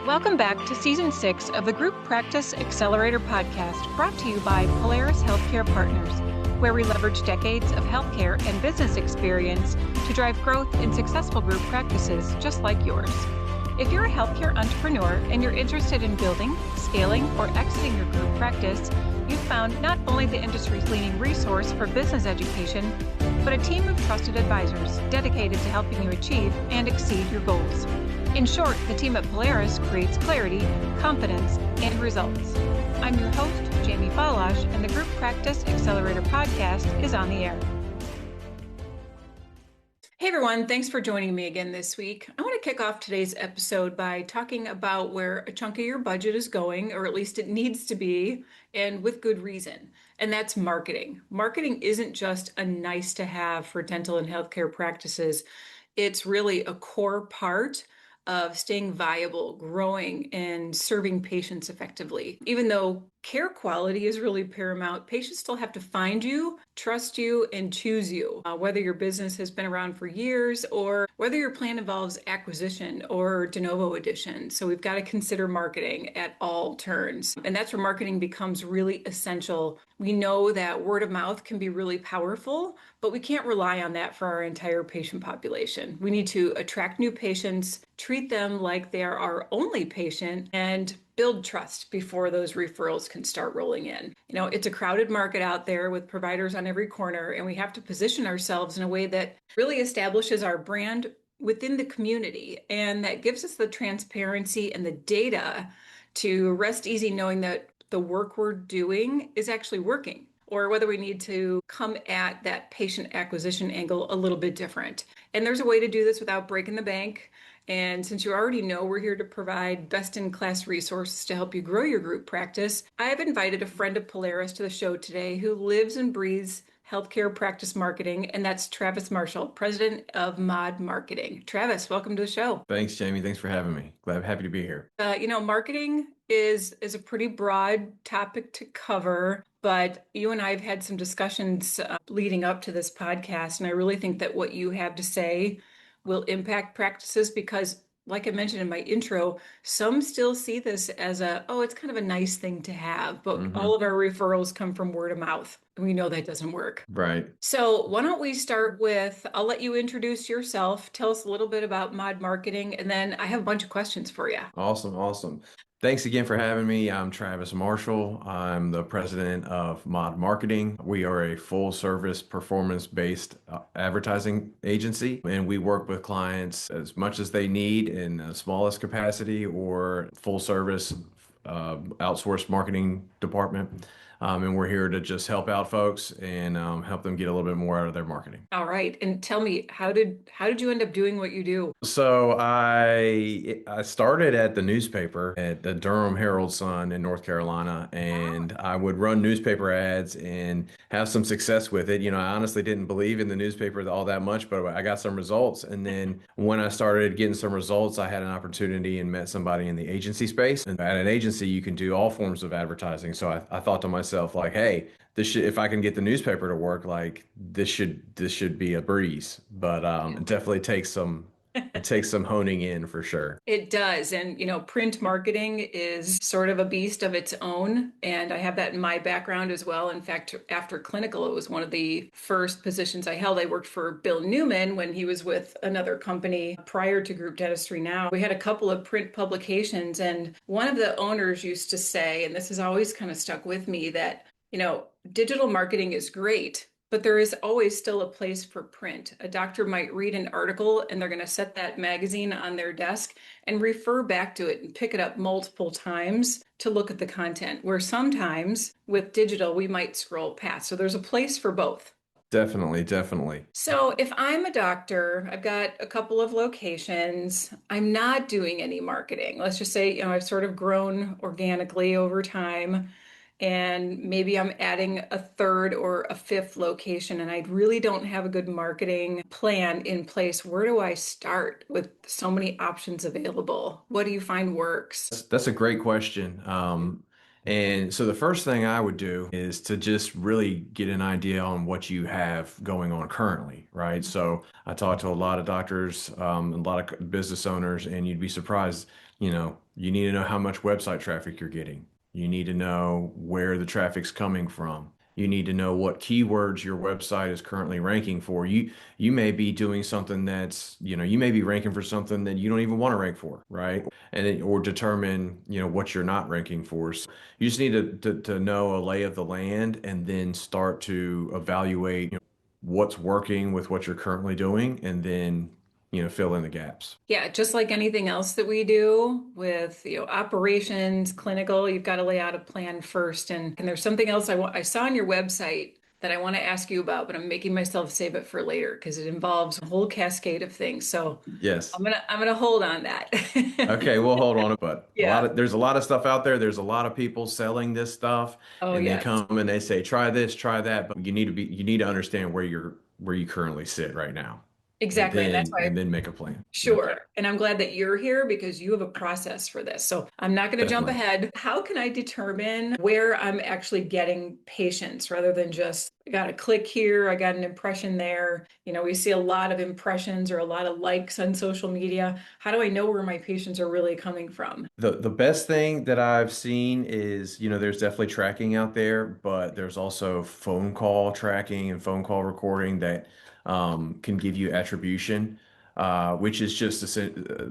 Welcome back to Season 6 of the Group Practice Accelerator podcast, brought to you by Polaris Healthcare Partners, where we leverage decades of healthcare and business experience to drive growth in successful group practices just like yours. If you're a healthcare entrepreneur and you're interested in building, scaling, or exiting your group practice, you've found not only the industry's leading resource for business education, but a team of trusted advisors dedicated to helping you achieve and exceed your goals. In short, the team at Polaris creates clarity, confidence, and results. I'm your host, Jamie Falash, and the Group Practice Accelerator podcast is on the air. Hey everyone, thanks for joining me again this week. I want to kick off today's episode by talking about where a chunk of your budget is going, or at least it needs to be, and with good reason. And that's marketing. Marketing isn't just a nice to have for dental and healthcare practices. It's really a core part of staying viable, growing, and serving patients effectively. Even though care quality is really paramount, patients still have to find you, trust you, and choose you, whether your business has been around for years or whether your plan involves acquisition or de novo addition. So we've got to consider marketing at all turns. And that's where marketing becomes really essential. We know that word of mouth can be really powerful, but we can't rely on that for our entire patient population. We need to attract new patients, treat them like they are our only patient, and build trust before those referrals can start rolling in. You know, it's a crowded market out there with providers on every corner, and we have to position ourselves in a way that really establishes our brand within the community, and that gives us the transparency and the data to rest easy knowing that the work we're doing is actually working, or whether we need to come at that patient acquisition angle a little bit different. And there's a way to do this without breaking the bank. And since you already know we're here to provide best-in-class resources to help you grow your group practice, I have invited a friend of Polaris to the show today who lives and breathes healthcare practice marketing, and that's Travis Marshall, president of Mod Marketing. Travis, welcome to the show. Thanks, Jamie. Thanks for having me. Happy to be here. Marketing is a pretty broad topic to cover, but you and I have had some discussions leading up to this podcast, and I really think that what you have to say will impact practices because, like I mentioned in my intro, some still see this as it's kind of a nice thing to have, but all of our referrals come from word of mouth. We know that doesn't work. Right. So why don't we start with, I'll let you introduce yourself, tell us a little bit about Mod Marketing, and then I have a bunch of questions for you. Awesome. Thanks again for having me. I'm Travis Marshall. I'm the president of Mod Marketing. We are a full service performance-based advertising agency, and we work with clients as much as they need in the smallest capacity or full service outsourced marketing department. And we're here to just help out folks and help them get a little bit more out of their marketing. All right. And tell me, how did you end up doing what you do? So I started at the newspaper at the Durham Herald-Sun in North Carolina, and I would run newspaper ads and have some success with it. You know, I honestly didn't believe in the newspaper all that much, but I got some results. And then when I started getting some results, I had an opportunity and met somebody in the agency space. And at an agency, you can do all forms of advertising. So I thought to myself, like, hey, if I can get the newspaper to work, like this should be a breeze. But it definitely takes some honing in for sure. It does. And, print marketing is sort of a beast of its own. And I have that in my background as well. In fact, after clinical, it was one of the first positions I held. I worked for Bill Newman when he was with another company prior to Group Dentistry Now. We had a couple of print publications, and one of the owners used to say, and this has always kind of stuck with me, that, digital marketing is great, but there is always still a place for print. A doctor might read an article and they're going to set that magazine on their desk and refer back to it and pick it up multiple times to look at the content, where sometimes with digital, we might scroll past. So there's a place for both. Definitely. So if I'm a doctor, I've got a couple of locations, I'm not doing any marketing. Let's just say, I've sort of grown organically over time, and maybe I'm adding a third or a fifth location, and I really don't have a good marketing plan in place. Where do I start with so many options available? What do you find works? That's a great question. And so the first thing I would do is to just really get an idea on what you have going on currently, right? So I talk to a lot of doctors, a lot of business owners, and you'd be surprised, you need to know how much website traffic you're getting. You need to know where the traffic's coming from. You need to know what keywords your website is currently ranking for. You may be doing something that's, you may be ranking for something that you don't even want to rank for, right? Or determine, what you're not ranking for. So you just need to know a lay of the land and then start to evaluate, what's working with what you're currently doing and then, fill in the gaps. Yeah, just like anything else that we do with, operations, clinical, you've got to lay out a plan first. And there's something else I saw on your website that I want to ask you about, but I'm making myself save it for later because it involves a whole cascade of things. So Yes. I'm gonna hold on that. Okay, we'll hold on. But Yeah. there's a lot of stuff out there. There's a lot of people selling this stuff, Oh, and they yes. come and they say, try this, try that. But you need to understand where you currently sit right now, Exactly. And that's why. and then make a plan. Okay, Sure. And I'm glad that you're here because you have a process for this. So I'm not going to jump definitely. ahead. How can I determine where I'm actually getting patients rather than just, I got a click here, I got an impression there. We see a lot of impressions or a lot of likes on social media. How do I know where my patients are really coming from? The best thing that I've seen is, there's definitely tracking out there, but there's also phone call tracking and phone call recording that can give you attribution, which is just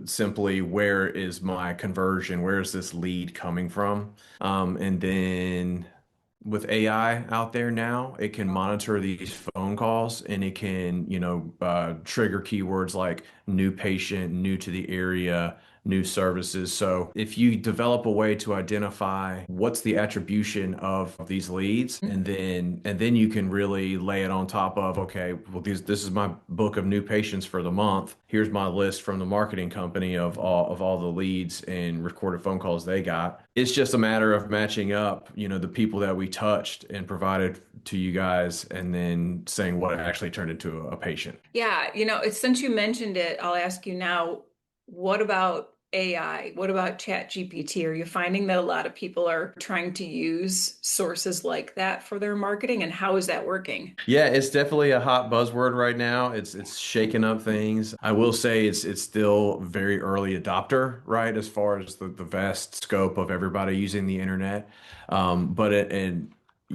simply where is my conversion? Where is this lead coming from? And then with AI out there now, it can monitor these phone calls and it can, trigger keywords like new patient, new to the area, new services. So if you develop a way to identify what's the attribution of these leads, and then you can really lay it on top of, okay, well, this is my book of new patients for the month. Here's my list from the marketing company of all the leads and recorded phone calls they got. It's just a matter of matching up, the people that we touched and provided to you guys, and then saying what actually turned into a patient. Yeah, it's since you mentioned it, I'll ask you now, what about AI? What about Chat GPT? Are you finding that a lot of people are trying to use sources like that for their marketing, and how is that working? Yeah, it's definitely a hot buzzword right now. It's shaking up things. I will say it's still very early adopter, right, as far as the vast scope of everybody using the internet. But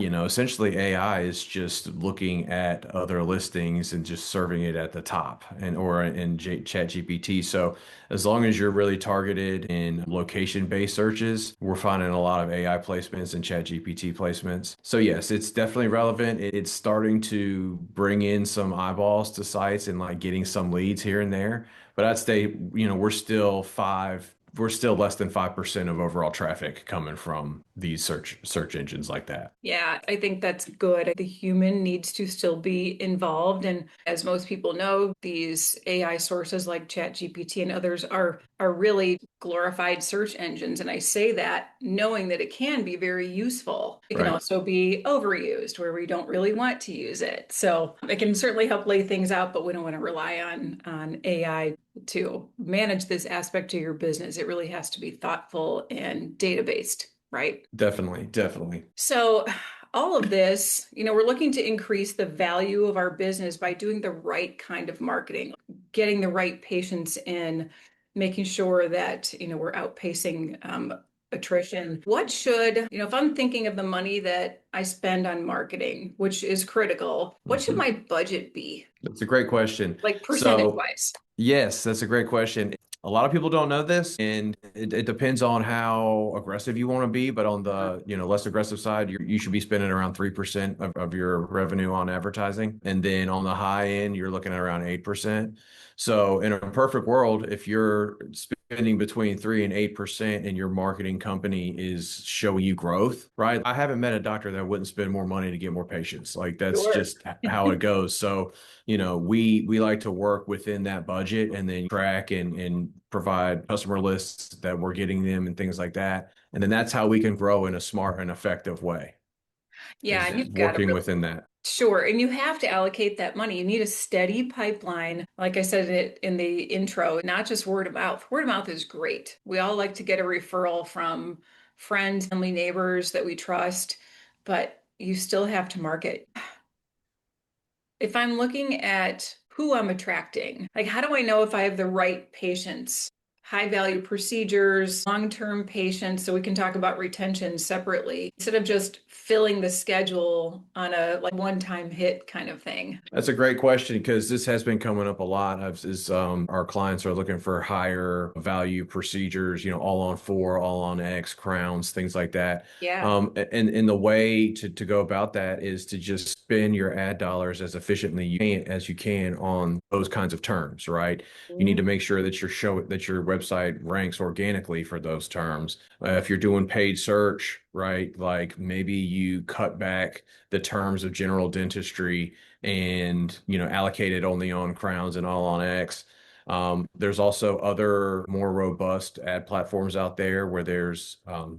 essentially AI is just looking at other listings and just serving it at the top and or in Chat GPT. So as long as you're really targeted in location-based searches, we're finding a lot of AI placements and Chat GPT placements. So yes, it's definitely relevant. It's starting to bring in some eyeballs to sites and like getting some leads here and there. But I'd say, we're still less than 5% of overall traffic coming from these search engines like that. Yeah, I think that's good. The human needs to still be involved. And as most people know, these AI sources like ChatGPT and others are really glorified search engines. And I say that knowing that it can be very useful. It can Right. also be overused where we don't really want to use it. So it can certainly help lay things out, but we don't want to rely on AI to manage this aspect of your business. It really has to be thoughtful and data-based, right? Definitely, definitely. So, all of this, we're looking to increase the value of our business by doing the right kind of marketing, getting the right patients in, making sure that, we're outpacing attrition. What should, if I'm thinking of the money that I spend on marketing, which is critical, what should Mhm. my budget be, That's a great question. like percentage So, wise? yes, that's a great question. A lot of people don't know this, and it depends on how aggressive you want to be. But on the, less aggressive side, you should be spending around 3% of your revenue on advertising. And then on the high end, you're looking at around 8%. So in a perfect world, if you're spending between 3 and 8% and your marketing company is showing you growth, right? I haven't met a doctor that wouldn't spend more money to get more patients. Like that's Sure. just how it goes. So we like to work within that budget and then track and provide customer lists that we're getting them and things like that. And then that's how we can grow in a smart and effective way, Yeah, is and you've got to working really. within that. Sure. And you have to allocate that money. You need a steady pipeline. Like I said in the intro, not just word of mouth. Word of mouth is great. We all like to get a referral friends, family, neighbors that we trust, but you still have to market. If I'm looking at who I'm attracting, like how do I know if I have the right patients? High value procedures, long-term patients, so we can talk about retention separately instead of just filling the schedule on a like one-time hit kind of thing. That's a great question because this has been coming up a lot. Our clients are looking for higher value procedures, all on four, all on X, crowns, things like that. Yeah. And the way to go about that is to just spend your ad dollars as efficiently as you can on those kinds of terms, right? You need Mhm. to make sure that your website ranks organically for those terms. If you're doing paid search, right, like maybe you cut back the terms of general dentistry and allocate it only on crowns and all on X. There's also other more robust ad platforms out there where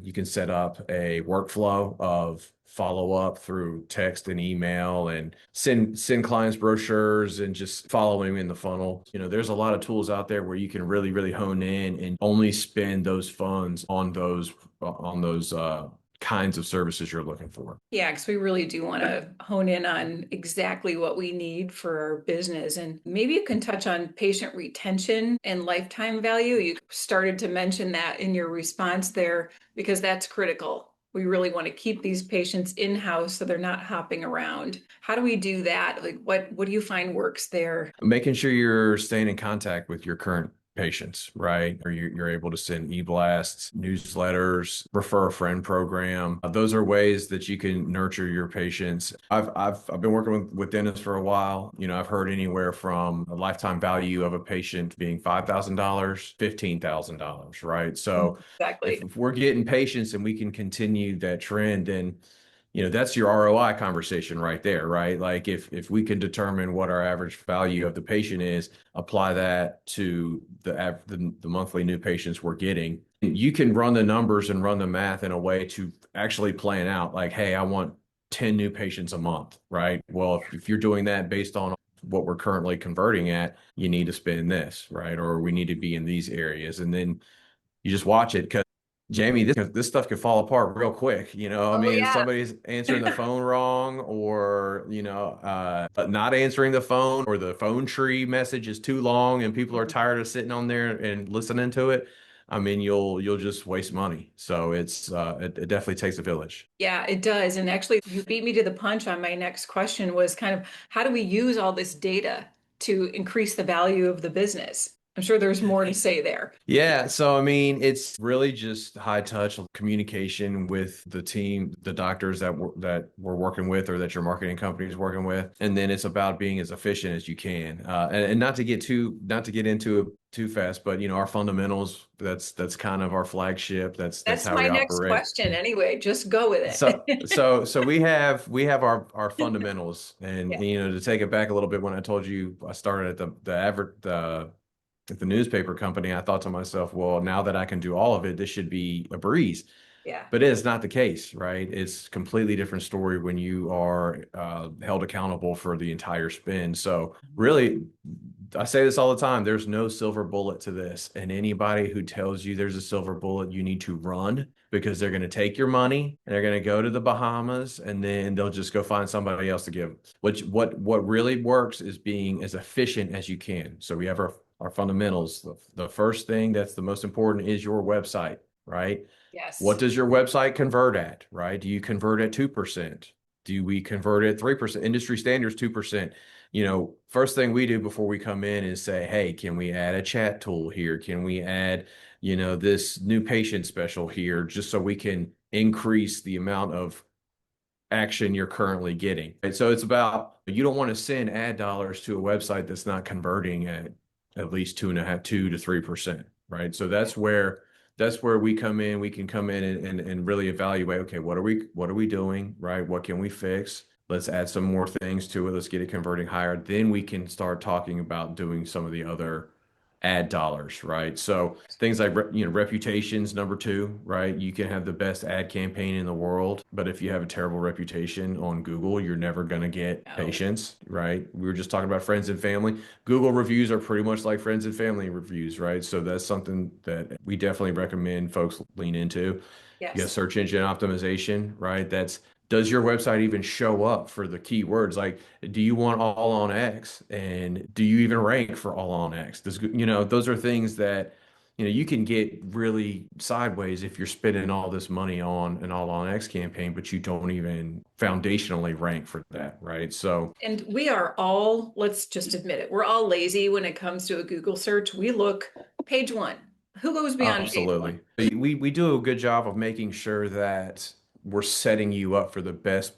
you can set up a workflow of follow up through text and email and send clients brochures and just following in the funnel. There's a lot of tools out there where you can really, really hone in and only spend those funds on those kinds of services you're looking for. Yeah, because we really do want to hone in on exactly what we need for our business. And maybe you can touch on patient retention and lifetime value. You started to mention that in your response there because that's critical. We really want to keep these patients in-house so they're not hopping around. How do we do that? Like what do you find works there? Making sure you're staying in contact with your current patients, right? Or you're able to send e-blasts, newsletters, refer a friend program. Those are ways that you can nurture your patients. I've been working with dentists for a while. I've heard anywhere from a lifetime value of a patient being $5,000, $15,000, right? So Exactly. if we're getting patients and we can continue that trend, then that's your ROI conversation right there, right? Like if we can determine what our average value of the patient is, apply that to the monthly new patients we're getting, you can run the numbers and run the math in a way to actually plan out like, hey, I want 10 new patients a month, right? Well, if you're doing that based on what we're currently converting at, you need to spend this, right? Or we need to be in these areas. And then you just watch it because Jamie, this stuff could fall apart real quick. I Oh mean, if yeah. somebody's answering the phone wrong or, not answering the phone or the phone tree message is too long and people are tired of sitting on there and listening to it, I mean, you'll just waste money. So it definitely takes a village. Yeah, it does. And actually, you beat me to the punch on my next question was kind of how do we use all this data to increase the value of the business? I'm sure there's more to say there. Yeah, so I mean, it's really just high touch communication with the team, the doctors that we're working with, or that your marketing company is working with, and then it's about being as efficient as you can, and not to get into it too fast, but our fundamentals. That's kind of our flagship. That's That's how my we next operate. question anyway. Just go with So it. so so we have our fundamentals, and, Yeah, to take it back a little bit, when I told you I started at the newspaper company, I thought to myself, well, now that I can do all of it, this should be a breeze. yeah. But it is not the case, right? It's a completely different story when you are held accountable for the entire spend. So really, I say this all the time, there's no silver bullet to this. And anybody who tells you there's a silver bullet, you need to run because they're going to take your money and they're going to go to the Bahamas and then they'll just go find somebody else to give. What really works is being as efficient as you can. So we have our fundamentals. The first thing that's the most important is your website, right? What Yes. does your website convert at, right? Do you convert at 2%? Do we convert at 3%? Industry standards 2%. First thing we do before we come in is say, hey, can we add a chat tool here? Can we add, this new patient special here just so we can increase the amount of action you're currently getting. Right? So it's about you don't want to send ad dollars to a website that's not converting at least 2.5, 2 to 3%. Right. So that's where we come in. We can come in and really evaluate, okay, what are we doing? Right? What can we fix? Let's add some more things to it. Let's get it converting higher. Then we can start talking about doing some of the other ad dollars, right? So things like reputations, number two, right? You can have the best ad campaign in the world, but if you have a terrible reputation on Google, you're never going to get Oh, patients, right? We were just talking about friends and family. Google reviews are pretty much like friends and family reviews, right? So that's something that we definitely recommend folks lean into. You got yes. search engine optimization, right? That's does your website even show up for the keywords? Like, do you want all on X? And do you even rank for all on X? Those are things that, you can get really sideways if you're spending all this money on an all on X campaign, but you don't even foundationally rank for that, right? So, And we are all, let's just admit it, we're all lazy when it comes to a Google search. We look page one. Who goes beyond page one? absolutely. We do a good job of making sure that we're setting you up for the best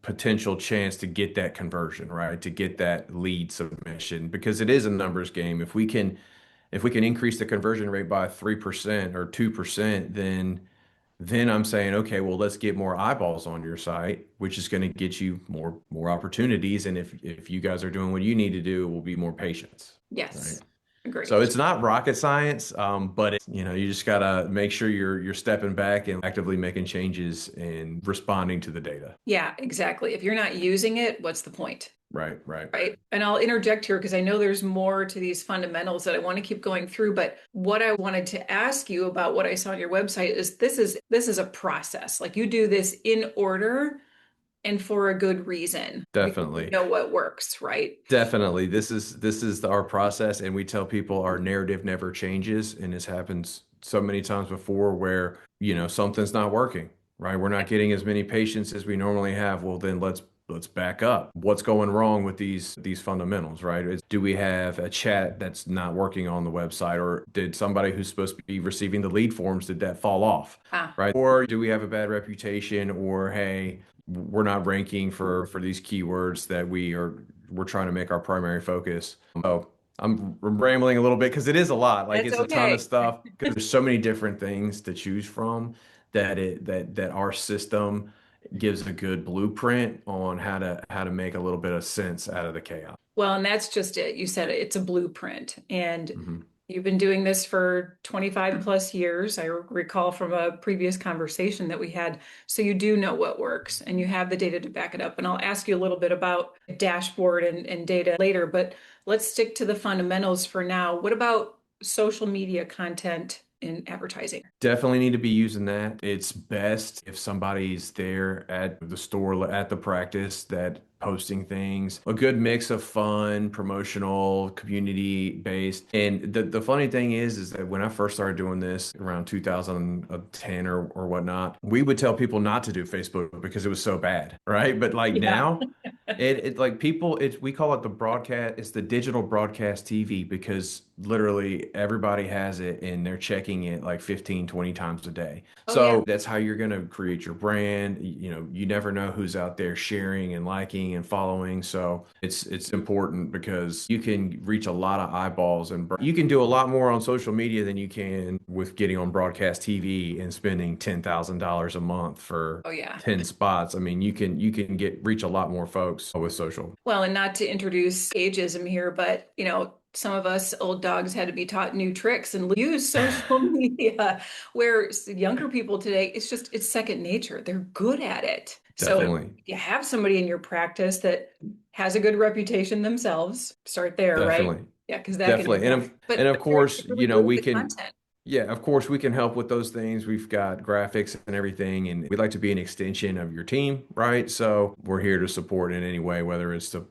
potential chance to get that conversion, right? To get that lead submission because it is a numbers game. If we can increase the conversion rate by 3% or 2%, then I'm saying, okay, well, let's get more eyeballs on your site, which is going to get you more opportunities. And if you guys are doing what you need to do, it will be more patience, right? Yes, So agreed. it's not rocket science, but you just gotta make sure you're stepping back and actively making changes and responding to the data. Yeah, exactly. If you're not using it, what's the point? Right, right. Right. And I'll interject here because I know there's more to these fundamentals that I want to keep going through. But what I wanted to ask you about what I saw on your website is this is a process. Like you do this in order and for a good reason because you Definitely. know what works, right? Definitely. This is our process, and we tell people our narrative never changes, and this happens so many times before where, something's not working, right? We're not getting as many patients as we normally have. Well, then let's back up. What's going wrong with these fundamentals, right? Do we have a chat that's not working on the website, or did somebody who's supposed to be receiving the lead forms, did that fall off, Ah, right? Or do we have a bad reputation, or hey, we're not ranking for these keywords that we're trying to make our primary focus. So I'm rambling a little bit because it is a lot. Like that's it's a ton of okay. stuff because there's so many different things to choose from that our system gives a good blueprint on how to make a little bit of sense out of the chaos. Well, and that's just it. You said it, it's a blueprint. And Mhm. you've been doing this for 25 plus years. I recall from a previous conversation that we had. So you do know what works and you have the data to back it up. And I'll ask you a little bit about dashboard and data later, but let's stick to the fundamentals for now. What about social media content in advertising? Definitely need to be using that. It's best if somebody's there at the store, at the practice, that posting things. A good mix of fun, promotional, community based. And the funny thing is that when I first started doing this around 2010 or whatnot, we would tell people not to do Facebook because it was so bad, right? But like Yeah. now, it like people we call it the broadcast, it's the digital broadcast TV because literally everybody has it and they're checking it like 15, 20 times a day. Oh, yeah. So that's how you're going to create your brand. You never know who's out there sharing and liking and following. So it's important because you can reach a lot of eyeballs and you can do a lot more on social media than you can with getting on broadcast TV and spending $10,000 a month for Oh, yeah. 10 spots. I mean, you can get reach a lot more folks with social. Well, and not to introduce ageism here, but some of us old dogs had to be taught new tricks and use social media, where younger people today, it's second nature. They're good at it. So if Definitely. you have somebody in your practice that has a good reputation themselves, start there, right? Definitely. Yeah, because that can Definitely. And impact. of, But and of they're course, really good with we the can, content. yeah, of course, we can help with those things. We've got graphics and everything, and we'd like to be an extension of your team, right? So we're here to support in any way, whether it's to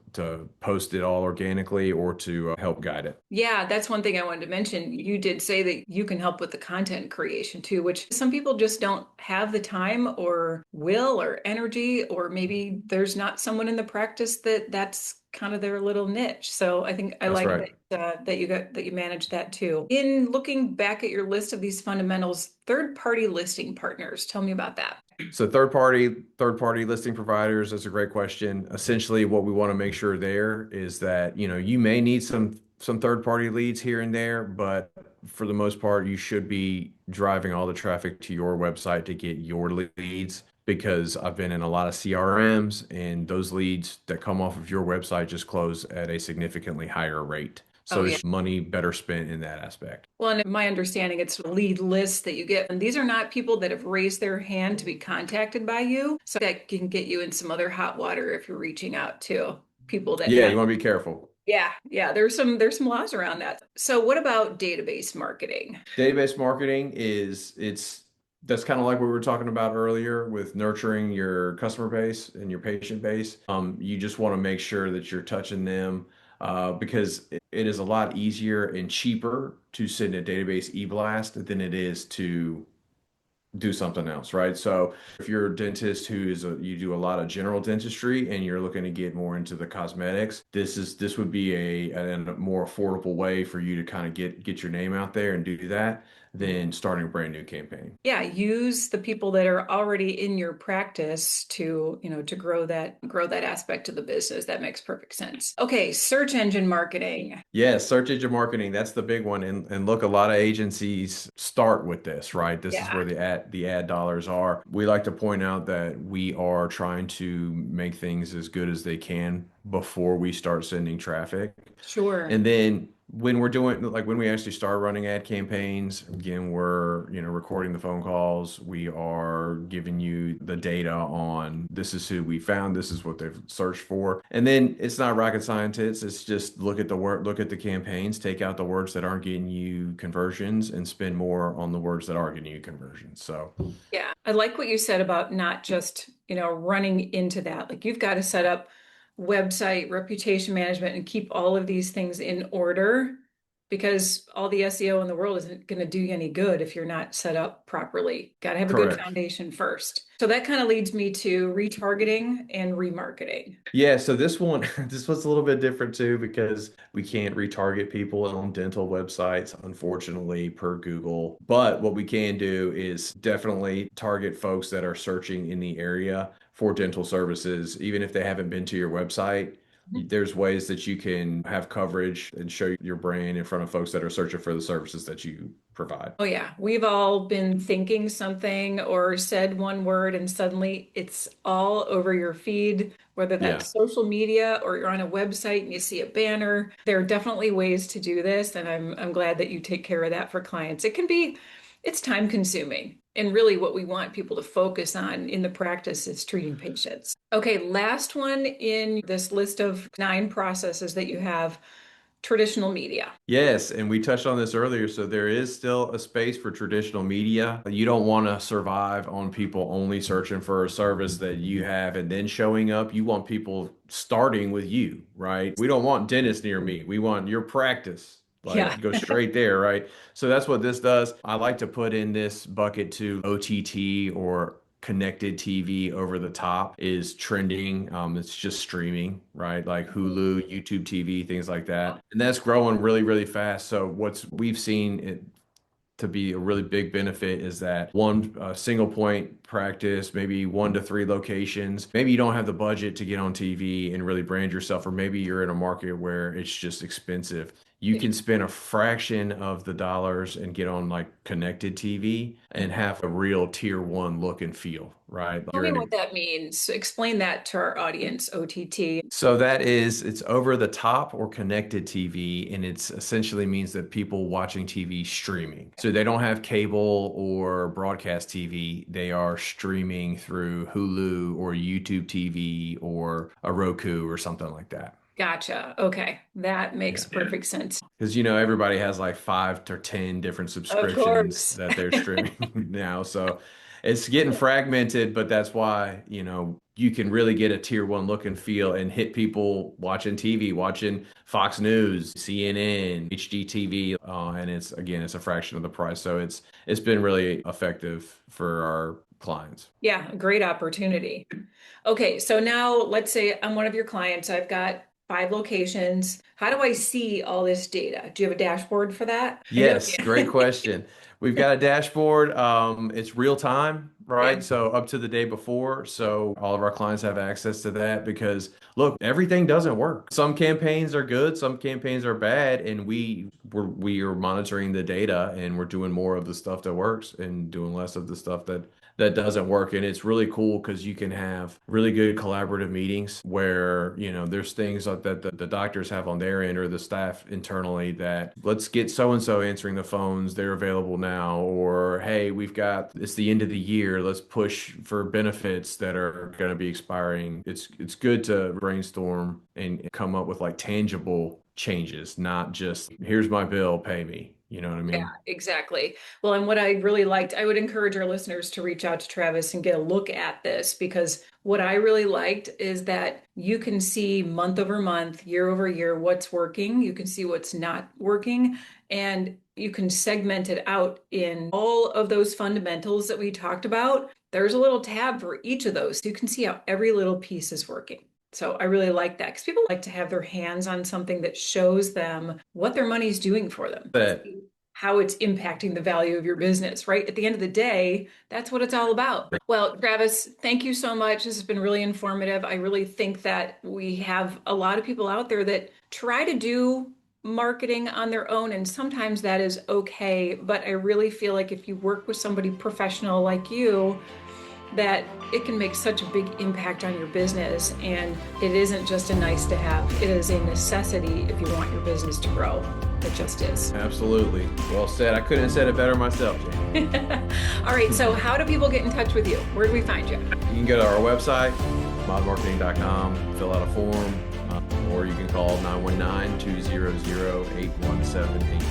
post it all organically or to help guide it. Yeah, that's one thing I wanted to mention. You did say that you can help with the content creation too, which some people just don't have the time or will or energy, or maybe there's not someone in the practice that's kind of their little niche. So I think I That's like right. that you manage that too. In looking back at your list of these fundamentals, third-party listing partners, tell me about that. So third party listing providers, that's a great question. Essentially, what we want to make sure there is that, you may need some third party leads here and there, but for the most part, you should be driving all the traffic to your website to get your leads because I've been in a lot of CRMs and those leads that come off of your website just close at a significantly higher rate. Oh, So yeah. it's money better spent in that aspect. Well, and in my understanding, it's lead lists that you get. And these are not people that have raised their hand to be contacted by you. So that can get you in some other hot water if you're reaching out to people that Yeah, have. you want to be careful. Yeah, yeah, there's some laws around that. So what about database marketing? Database marketing is it's that's kind of like what we were talking about earlier with nurturing your customer base and your patient base. You just want to make sure that you're touching them because it is a lot easier and cheaper to send a database e-blast than it is to do something else, right? So if you're a dentist you do a lot of general dentistry and you're looking to get more into the cosmetics, this would be a more affordable way for you to kind of get your name out there and do that than starting a brand new campaign. Yeah, use the people that are already in your practice to, to grow that aspect of the business. That makes perfect sense. Okay, search engine marketing. Yes, search engine marketing, that's the big one. And look, a lot of agencies start with this, right? This is Yeah, where the ad dollars are. We like to point out that we are trying to make things as good as they can before we start sending traffic. sure. And then when we're doing like when we actually start running ad campaigns, again, we're, recording the phone calls. We are giving you the data on this is who we found, this is what they've searched for. And then it's not rocket scientists. It's just look at the word, look at the campaigns, take out the words that aren't getting you conversions and spend more on the words that are getting you conversions. So Yeah, I like what you said about not just, running into that. Like you've got to set up website, reputation management, and keep all of these things in order because all the SEO in the world isn't going to do you any good if you're not set up properly. Got to have a good correct. foundation first. So that kind of leads me to retargeting and remarketing. Yeah, so this one, this was a little bit different too because we can't retarget people on dental websites, unfortunately, per Google. But what we can do is definitely target folks that are searching in the area for dental services, even if they haven't been to your website. There's ways that you can have coverage and show your brand in front of folks that are searching for the services that you provide. Oh, yeah. We've all been thinking something or said one word, and suddenly it's all over your feed, whether Yeah, that's social media or you're on a website and you see a banner. There are definitely ways to do this, and I'm glad that you take care of that for clients. It's time consuming. And really, what we want people to focus on in the practice is treating patients. Okay, last one in this list of 9 processes that you have, traditional media. yes, and we touched on this earlier. So there is still a space for traditional media. You don't want to survive on people only searching for a service that you have and then showing up. You want people starting with you, right? We don't want dentists near me. We want your practice. Yeah. Like go straight there, right? So that's what this does. I like to put in this bucket to OTT or connected TV over the top is trending. It's just streaming, right? Like Hulu, YouTube TV, things like that. And that's growing really, really fast. So what's we've seen it to be a really big benefit is that one single point practice, maybe 1 to 3 locations. Maybe you don't have the budget to get on TV and really brand yourself, or maybe you're in a market where it's just expensive. You can spend a fraction of the dollars and get on like connected TV and have a real tier 1 look and feel, right? Tell You're me in a what that means. Explain that to our audience, OTT. So it's over the top or connected TV, and it's essentially means that people watching TV streaming. So they don't have cable or broadcast TV. They are streaming through Hulu or YouTube TV or a Roku or something like that. Gotcha. Okay. That makes Yeah. perfect sense. Because everybody has like 5 to 10 different Of subscriptions course. that they're streaming now. So it's getting fragmented, but that's why, you can really get a tier 1 look and feel and hit people watching TV, watching Fox News, CNN, HGTV, and it's a fraction of the price. So it's been really effective for our clients. Yeah, a great opportunity. Okay, so now let's say I'm one of your clients. I've got 5 locations. How do I see all this data? Do you have a dashboard for that? I know. Yes, great question. We've got a dashboard. It's real time, Yeah. right? So up to the day before. So all of our clients have access to that because look, everything doesn't work. Some campaigns are good, some campaigns are bad, and we are monitoring the data and we're doing more of the stuff that works and doing less of the stuff that that doesn't work. And it's really cool because you can have really good collaborative meetings where, there's things like that the doctors have on their end or the staff internally that let's get so and so answering the phones, they're available now, or hey, it's the end of the year, let's push for benefits that are going to be expiring. It's good to brainstorm and come up with like tangible changes, not just here's my bill, pay me. You know what I Yeah, mean? exactly. Well, and what I really liked, I would encourage our listeners to reach out to Travis and get a look at this because what I really liked is that you can see month over month, year over year, what's working. You can see what's not working, and you can segment it out in all of those fundamentals that we talked about. There's a little tab for each of those. So you can see how every little piece is working. So I really like that because people like to have their hands on something that shows them what their money's doing for them, That how it's impacting the value of your business, right? At the end of the day, that's what it's all about. Well, Travis, thank you so much. This has been really informative. I really think that we have a lot of people out there that try to do marketing on their own, and sometimes that is okay. But I really feel like if you work with somebody professional like you, that it can make such a big impact on your business. And it isn't just a nice to have, it is a necessity if you want your business to grow. It just is. absolutely well said. I couldn't have said it better myself, Jamie. All right, so how do people get in touch with you? Where do we find you? You can go to our website, modmarketing.com, fill out a form, or you can call 919-200-8178.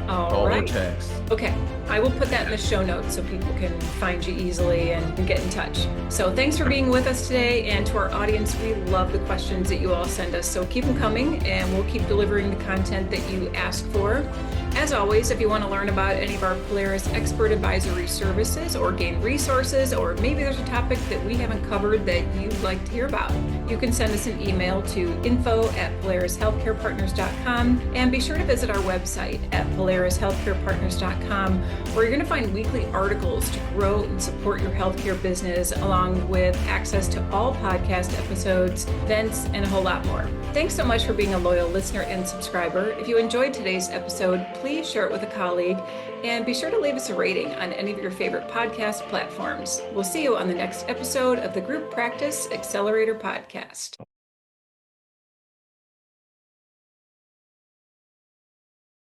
All Call or right. text. Okay, I will put that in the show notes so people can find you easily and get in touch. So thanks for being with us today. And to our audience, we love the questions that you all send us. So keep them coming and we'll keep delivering the content that you ask for. As always, if you want to learn about any of our Polaris expert advisory services or gain resources, or maybe there's a topic that we haven't covered that you'd like to hear about, you can send us an email to info@polarishealthcarepartners.com, and be sure to visit our website at polarishealthcarepartners.com, where you're going to find weekly articles to grow and support your healthcare business, along with access to all podcast episodes, events, and a whole lot more. Thanks so much for being a loyal listener and subscriber. If you enjoyed today's episode, please share it with a colleague and be sure to leave us a rating on any of your favorite podcast platforms. We'll see you on the next episode of the Group Practice Accelerator podcast.